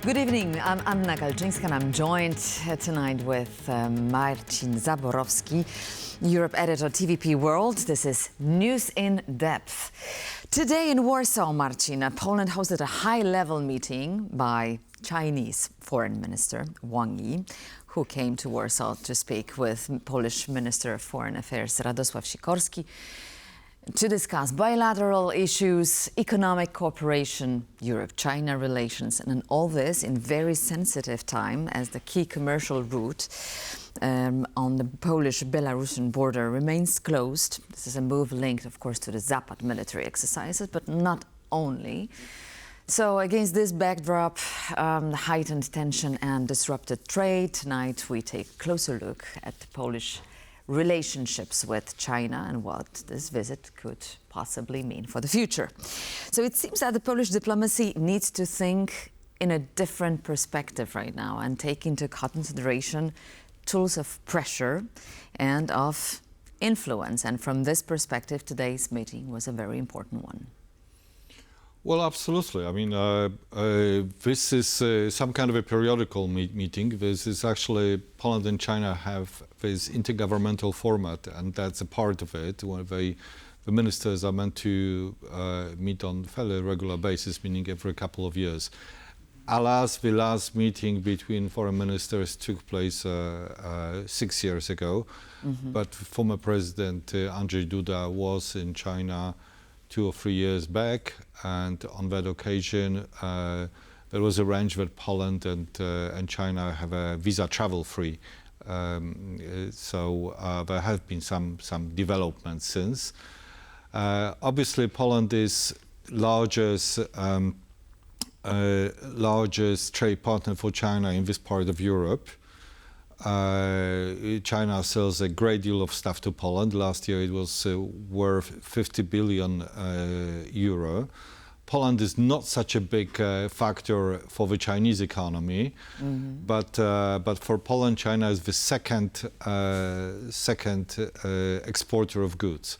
Good evening, I'm Anna Galczyńska and I'm joined tonight with Marcin Zaborowski, Europe editor, TVP World. This is News in Depth. Today in Warsaw, Marcin, Poland hosted a high-level meeting by Chinese Foreign Minister Wang Yi, who came to Warsaw to speak with Polish Minister of Foreign Affairs Radosław Sikorski to discuss bilateral issues, economic cooperation, Europe-China relations, and all this in very sensitive time as the key commercial route on the Polish-Belarusian border remains closed. This is a move linked, of course, to the Zapad military exercises, but not only. So against this backdrop, heightened tension and disrupted trade, tonight we take a closer look at the Polish relationships with China and what this visit could possibly mean for the future. So it seems that the Polish diplomacy needs to think in a different perspective right now and take into consideration tools of pressure and of influence. And from this perspective, today's meeting was a very important one. Well, absolutely. I mean, this is some kind of a periodical meeting. This is actually Poland and China have this intergovernmental format, and that's a part of it, where the ministers are meant to meet on a fairly regular basis, meaning every couple of years. Alas, the last meeting between foreign ministers took place 6 years ago, but former President Andrzej Duda was in China 2 or 3 years back, and on that occasion there was arranged that Poland and China have a visa travel free. So there have been some developments since. Obviously, Poland is largest trade partner for China in this part of Europe. China sells a great deal of stuff to Poland. Last year it was worth 50 billion euro. Poland is not such a big factor for the Chinese economy, but for Poland, China is the second exporter of goods.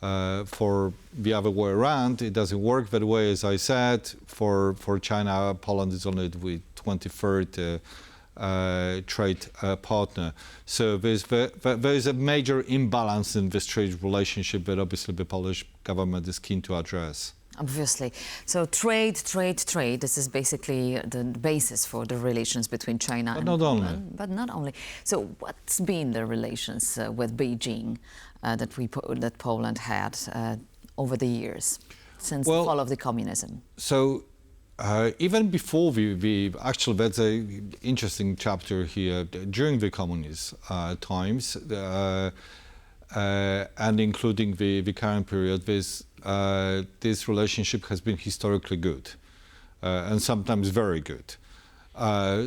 For the other way around, it doesn't work that way. As I said, for China, Poland is only the 23rd trade partner. So there is a major imbalance in this trade relationship that obviously the Polish government is keen to address. Obviously. So trade. This is basically the basis for the relations between China and Poland. But not only. So what's been the relations with Beijing that Poland had over the years since the fall of the communism? So even before actually that's an interesting chapter here, during the communist times and including the current period, this relationship has been historically good and sometimes very good.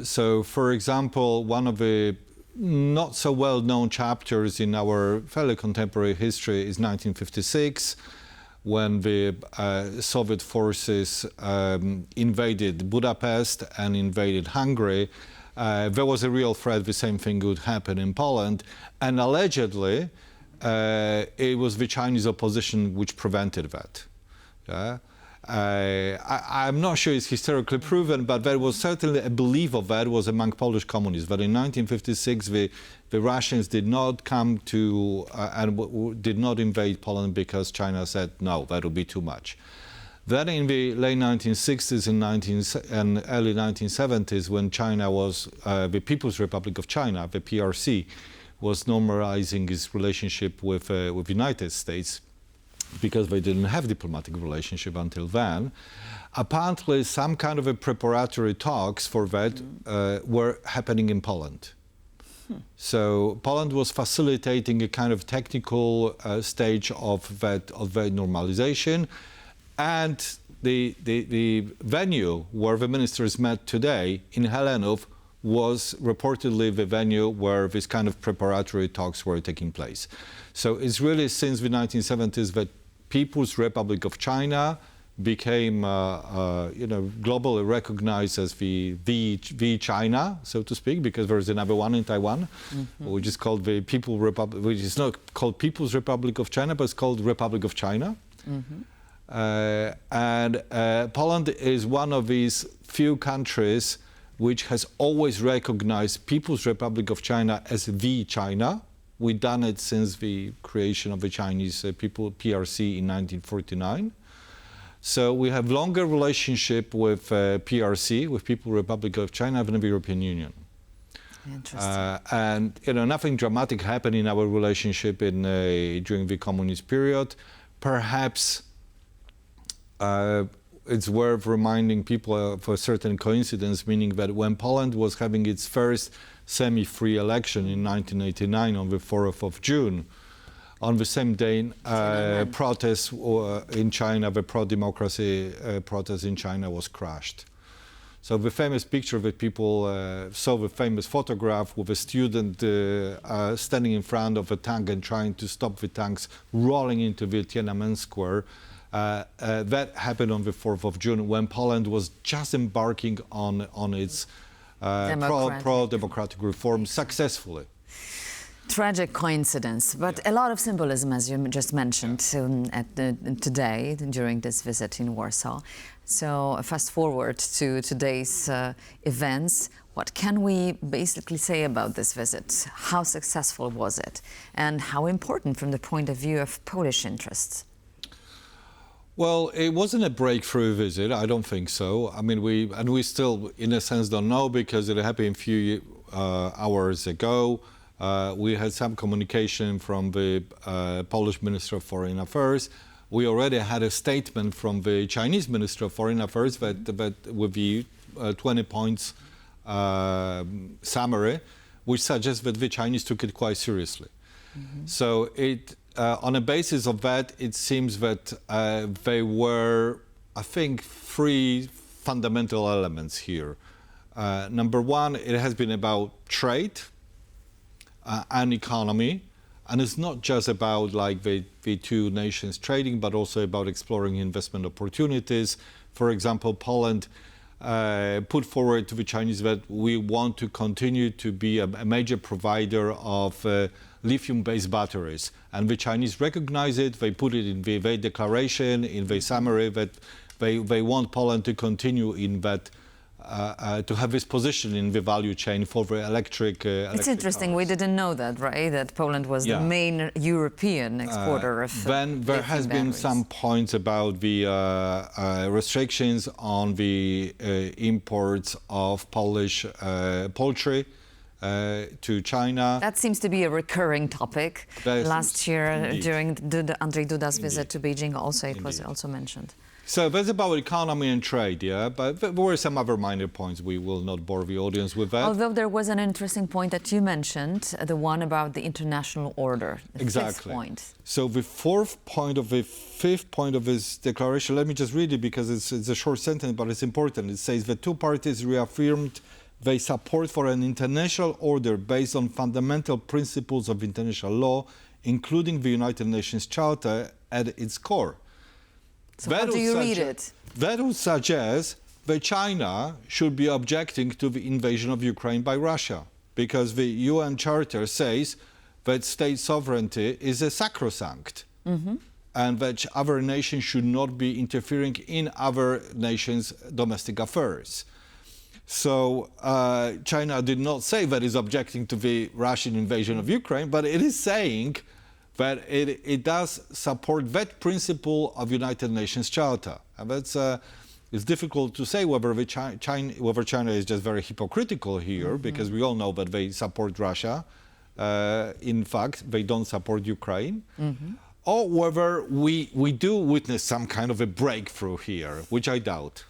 So for example, one of the not so well-known chapters in our fairly contemporary history is 1956, when the Soviet forces invaded Budapest and invaded Hungary. There was a real threat the same thing would happen in Poland, and allegedly it was the Chinese opposition which prevented that. I'm not sure it's historically proven, but there was certainly a belief of that was among Polish communists, that in 1956 the Russians did not come to and did not invade Poland because China said, no, that would be too much. Then in the late 1960s and early 1970s, when China was, the People's Republic of China, the PRC, was normalizing its relationship with the United States, because they didn't have diplomatic relationship until then. Apparently, some kind of a preparatory talks for that were happening in Poland. So Poland was facilitating a kind of technical stage of that normalization, and the venue where the ministers met today in Helenów was reportedly the venue where this kind of preparatory talks were taking place. So it's really since the 1970s that People's Republic of China became, globally recognized as the China, so to speak, because there is another one in Taiwan, which is called the People's Republic, which is not called People's Republic of China, but it's called Republic of China. And Poland is one of these few countries which has always recognized People's Republic of China as the China. We've done it since the creation of the Chinese People PRC in 1949. So we have longer relationship with PRC, with People's Republic of China, than the European Union. Interesting. And nothing dramatic happened in our relationship during the communist period. Perhaps it's worth reminding people of a certain coincidence, meaning that when Poland was having its first semi-free election in 1989 on the 4th of June, on the same day, protests in China, the pro-democracy protest in China was crushed. So the famous picture that people saw, the famous photograph with a student standing in front of a tank and trying to stop the tanks rolling into the Tiananmen Square, that happened on the 4th of June when Poland was just embarking on its pro-democratic reform successfully. Tragic coincidence, but a lot of symbolism, as you just mentioned, today during this visit in Warsaw. So fast forward to today's events. What can we basically say about this visit? How successful was it? And how important from the point of view of Polish interests? Well, it wasn't a breakthrough visit. I don't think so. I mean, we still, in a sense, don't know because it happened a few hours ago. We had some communication from the Polish Minister of Foreign Affairs. We already had a statement from the Chinese Minister of Foreign Affairs that with the 20 points summary, which suggests that the Chinese took it quite seriously. Mm-hmm. So on the basis of that, it seems that there were, I think, three fundamental elements here. Number one, it has been about trade and economy. And it's not just about like the two nations trading, but also about exploring investment opportunities. For example, Poland put forward to the Chinese that we want to continue to be a major provider of lithium-based batteries. And the Chinese recognize it. They put it in their declaration, in their summary, that they want Poland to continue in that, to have this position in the value chain for the electric It's interesting, cars. we didn't know that, right? That Poland was the main European exporter of Then there has been some points about the restrictions on the imports of Polish poultry to China. That seems to be a recurring topic. Last year, indeed, during Andrzej Duda's visit to Beijing, also it was also mentioned. So that's about economy and trade, yeah, but there were some other minor points. We will not bore the audience with that. Although there was an interesting point that you mentioned, the one about the international order, the fifth point. So the fifth point of this declaration, let me just read it because it's a short sentence, but it's important. It says the two parties reaffirmed their support for an international order based on fundamental principles of international law, including the United Nations Charter at its core. So how do you read it? That would suggest that China should be objecting to the invasion of Ukraine by Russia, because the UN Charter says that state sovereignty is a sacrosanct, and that other nations should not be interfering in other nations' domestic affairs. So China did not say that it's objecting to the Russian invasion of Ukraine, but it is saying that it does support that principle of United Nations Charter. And that's, it's difficult to say whether China is just very hypocritical here, because we all know that they support Russia. In fact, they don't support Ukraine. Or whether we do witness some kind of a breakthrough here, which I doubt.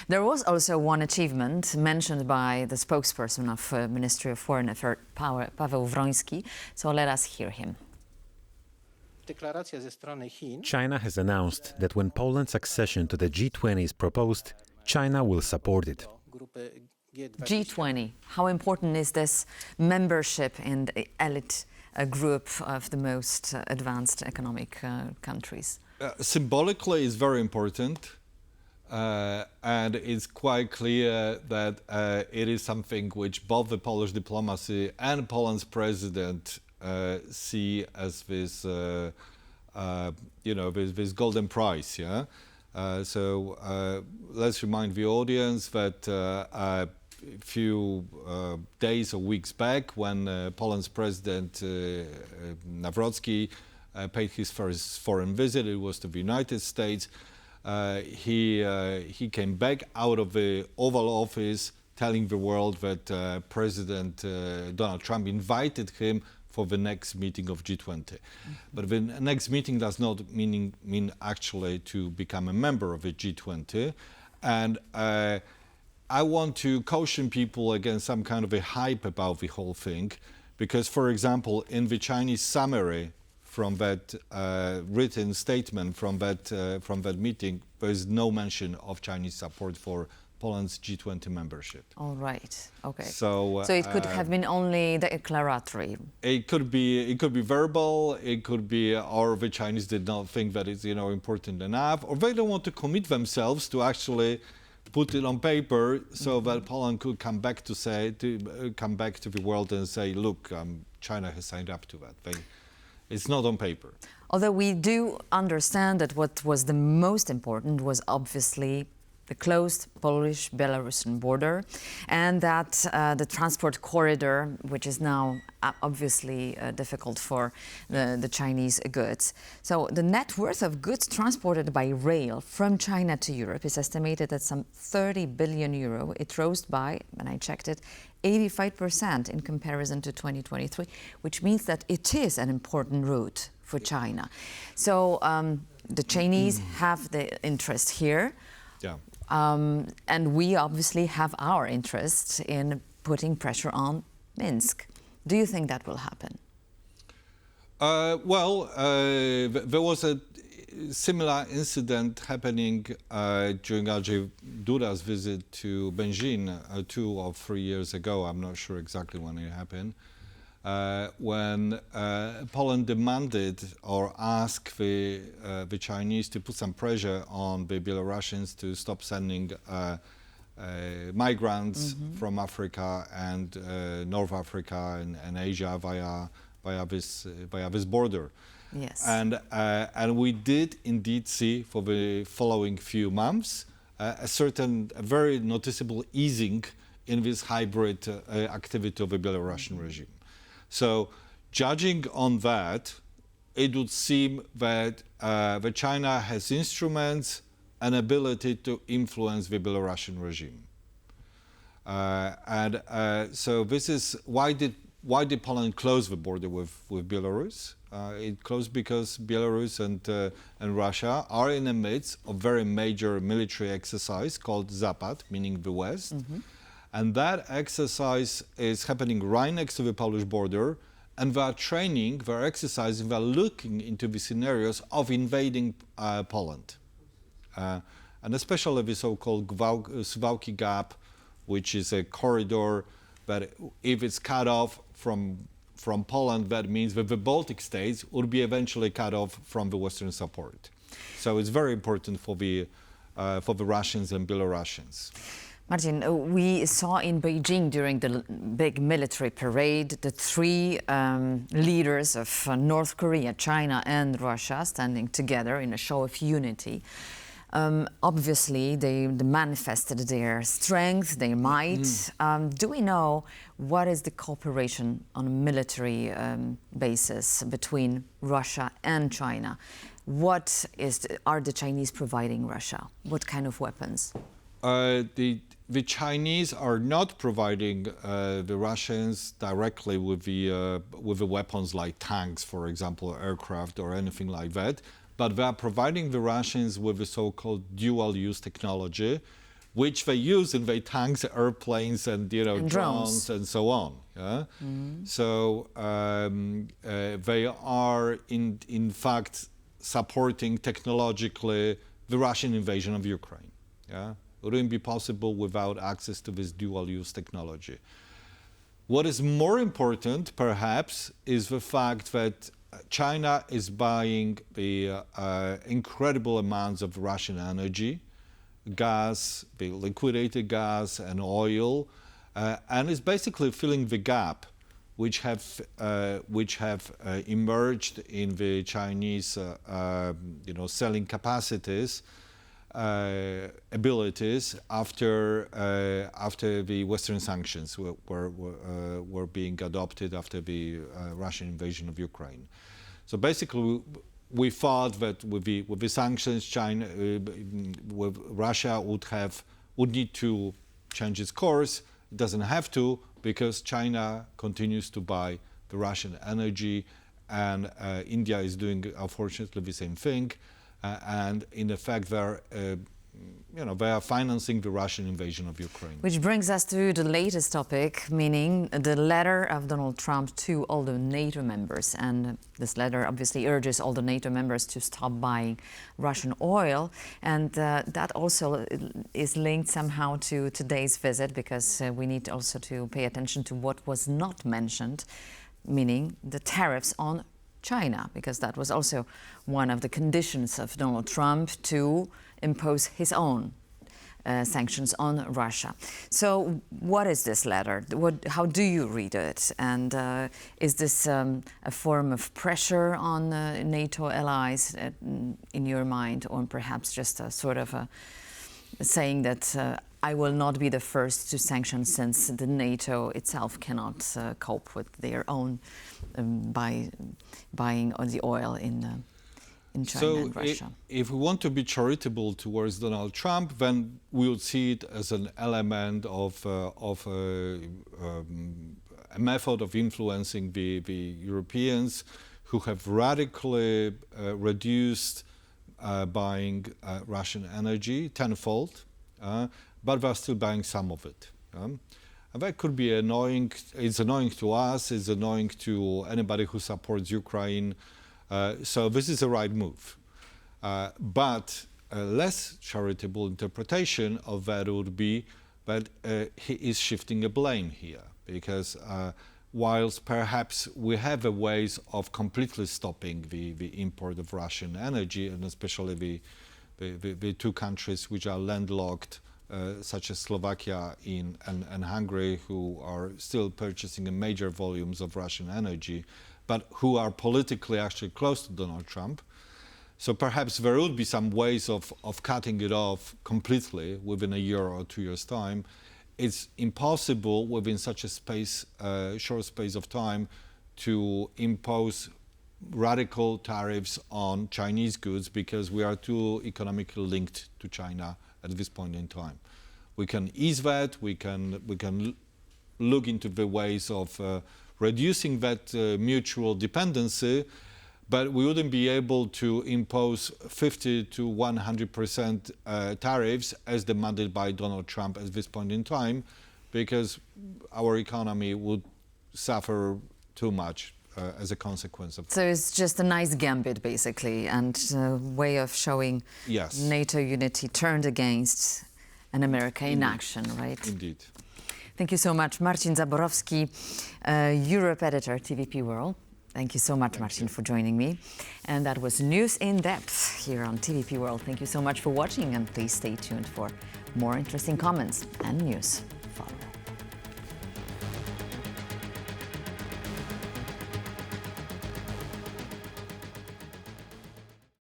There was also one achievement mentioned by the spokesperson of Ministry of Foreign Affairs, Paweł Wroński. So let us hear him. China has announced that when Poland's accession to the G20 is proposed, China will support it. G20, how important is this membership in the elite group of the most advanced economic countries? Symbolically, it's very important. And it's quite clear that it is something which both the Polish diplomacy and Poland's president see as this, this golden prize, yeah? So let's remind the audience that few days or weeks back when Poland's President Nawrocki paid his first foreign visit. It was to the United States. He came back out of the Oval Office telling the world that President Donald Trump invited him for the next meeting of G20. But the next meeting does not mean actually to become a member of the G20. And I want to caution people against some kind of a hype about the whole thing, because, for example, in the Chinese summary from that written statement from that meeting, there is no mention of Chinese support for Poland's G20 membership. All right. Okay. So it could have been only declaratory. It could be verbal. It could be, or the Chinese did not think that it's important enough, or they don't want to commit themselves to actually put it on paper, so that Poland could come back to the world and say, look, China has signed up to that. It's not on paper. Although we do understand that what was the most important was obviously the closed Polish-Belarusian border, and that the transport corridor, which is now obviously difficult for the Chinese goods. So the net worth of goods transported by rail from China to Europe is estimated at some 30 billion euro. It rose by, when I checked it, 85% in comparison to 2023, which means that it is an important route for China. So the Chinese have the interest here. Yeah. And we obviously have our interest in putting pressure on Minsk. Do you think that will happen? There was a similar incident happening during Andrzej Duda's visit to Beijing 2 or 3 years ago. I'm not sure exactly when it happened. When Poland demanded or asked the Chinese to put some pressure on the Belarusians to stop sending migrants from Africa and North Africa and Asia via this border. Yes. And we did indeed see for the following few months a very noticeable easing in this hybrid activity of the Belarusian regime. So, judging on that, it would seem that China has instruments and ability to influence the Belarusian regime. So this is why did Poland close the border with Belarus? It closed because Belarus and Russia are in the midst of very major military exercise called Zapad, meaning the West. And that exercise is happening right next to the Polish border, and they're exercising, they're looking into the scenarios of invading Poland. And especially the so-called Suwałki Gap, which is a corridor that if it's cut off from Poland, that means that the Baltic states would be eventually cut off from the Western support. So it's very important for the Russians and Belarusians. Marcin, we saw in Beijing during the big military parade the three leaders of North Korea, China and Russia standing together in a show of unity. Obviously, they manifested their strength, their might. Do we know what is the cooperation on a military basis between Russia and China? What are the Chinese providing Russia? What kind of weapons? The Chinese are not providing the Russians directly with the weapons like tanks, for example, aircraft or anything like that, but they are providing the Russians with the so-called dual-use technology, which they use in their tanks, airplanes, and drones and so on. Yeah? So they are in fact supporting technologically the Russian invasion of Ukraine. Yeah? It wouldn't be possible without access to this dual-use technology. What is more important, perhaps, is the fact that China is buying the incredible amounts of Russian energy, gas, the liquidated gas and oil, and is basically filling the gap which have emerged in the Chinese selling capacities abilities after the Western sanctions were being adopted after the Russian invasion of Ukraine. So basically, we thought that with the sanctions, China, with Russia would need to change its course. It doesn't have to, because China continues to buy the Russian energy, and India is doing, unfortunately, the same thing. And in effect, they are financing the Russian invasion of Ukraine. Which brings us to the latest topic, meaning the letter of Donald Trump to all the NATO members. And this letter obviously urges all the NATO members to stop buying Russian oil. And that also is linked somehow to today's visit, because we need also to pay attention to what was not mentioned, meaning the tariffs on China, because that was also one of the conditions of Donald Trump to impose his own sanctions on Russia. So what is this letter? How do you read it? And is this a form of pressure on NATO allies in your mind, or perhaps just a sort of a saying that I will not be the first to sanction, since the NATO itself cannot cope with their own buying of the oil in China and Russia? If we want to be charitable towards Donald Trump, then we would see it as an element of a method of influencing the Europeans, who have radically reduced buying Russian energy tenfold, but they're still buying some of it. And that could be annoying. It's annoying to us. It's annoying to anybody who supports Ukraine. So this is the right move. But a less charitable interpretation of that would be that he is shifting a blame here, because whilst perhaps we have ways of completely stopping the import of Russian energy, and especially the two countries which are landlocked, such as Slovakia and Hungary, who are still purchasing major volumes of Russian energy, but who are politically actually close to Donald Trump. So perhaps there would be some ways of cutting it off completely within a year or 2 years' time. It's impossible within such a short space of time to impose radical tariffs on Chinese goods, because we are too economically linked to China at this point in time. We can ease that, we can look into the ways of reducing that mutual dependency, but we wouldn't be able to impose 50 to 100% tariffs as demanded by Donald Trump at this point in time, because our economy would suffer too much as a consequence of that. So it's just a nice gambit, basically, and a way of showing NATO unity turned against an America in action, right? Indeed. Thank you so much. Marcin Zaborowski, Europe editor, TVP World. Thank you so much, Marcin, for joining me. And that was News in Depth here on TVP World. Thank you so much for watching, and please stay tuned for more interesting comments and news follow.